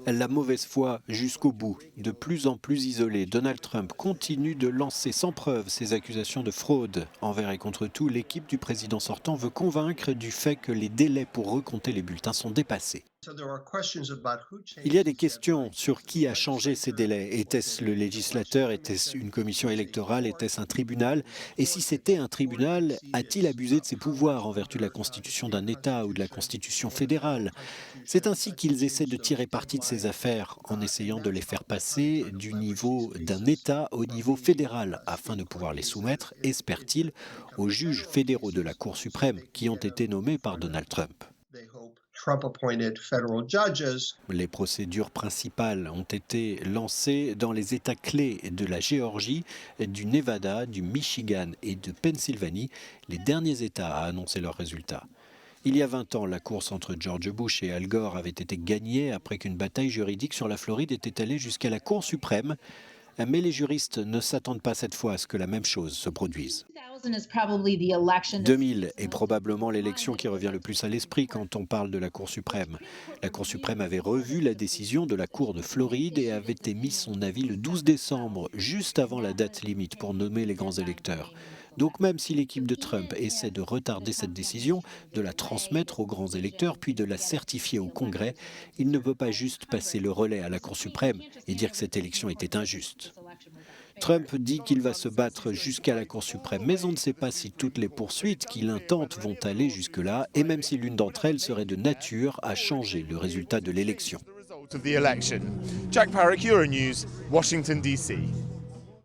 La mauvaise foi jusqu'au bout. De plus en plus isolé, Donald Trump continue de lancer sans preuve ses accusations de fraude. Envers et contre tout, l'équipe du président sortant veut convaincre du fait que les délais pour recompter les bulletins sont dépassés. Il y a des questions sur qui a changé ces délais. Était-ce le législateur? Était-ce une commission électorale? Était-ce un tribunal? Et si c'était un tribunal, a-t-il abusé de ses pouvoirs en vertu de la constitution d'un État ou de la constitution fédérale? C'est ainsi qu'ils essaient de tirer parti de ces affaires, en essayant de les faire passer du niveau d'un État au niveau fédéral, afin de pouvoir les soumettre, espèrent-ils, aux juges fédéraux de la Cour suprême qui ont été nommés par Donald Trump. Les procédures principales ont été lancées dans les États clés de la Géorgie, du Nevada, du Michigan et de Pennsylvanie, les derniers États à annoncer leurs résultats. Il y a 20 ans, la course entre George Bush et Al Gore avait été gagnée après qu'une bataille juridique sur la Floride était allée jusqu'à la Cour suprême. Mais les juristes ne s'attendent pas cette fois à ce que la même chose se produise. 2000 est probablement l'élection qui revient le plus à l'esprit quand on parle de la Cour suprême. La Cour suprême avait revu la décision de la Cour de Floride et avait émis son avis le 12 décembre, juste avant la date limite pour nommer les grands électeurs. Donc même si l'équipe de Trump essaie de retarder cette décision, de la transmettre aux grands électeurs, puis de la certifier au Congrès, il ne peut pas juste passer le relais à la Cour suprême et dire que cette élection était injuste. Trump dit qu'il va se battre jusqu'à la Cour suprême, mais on ne sait pas si toutes les poursuites qu'il intente vont aller jusque-là, et même si l'une d'entre elles serait de nature à changer le résultat de l'élection. Jack Parrock, Euronews, Washington, D.C.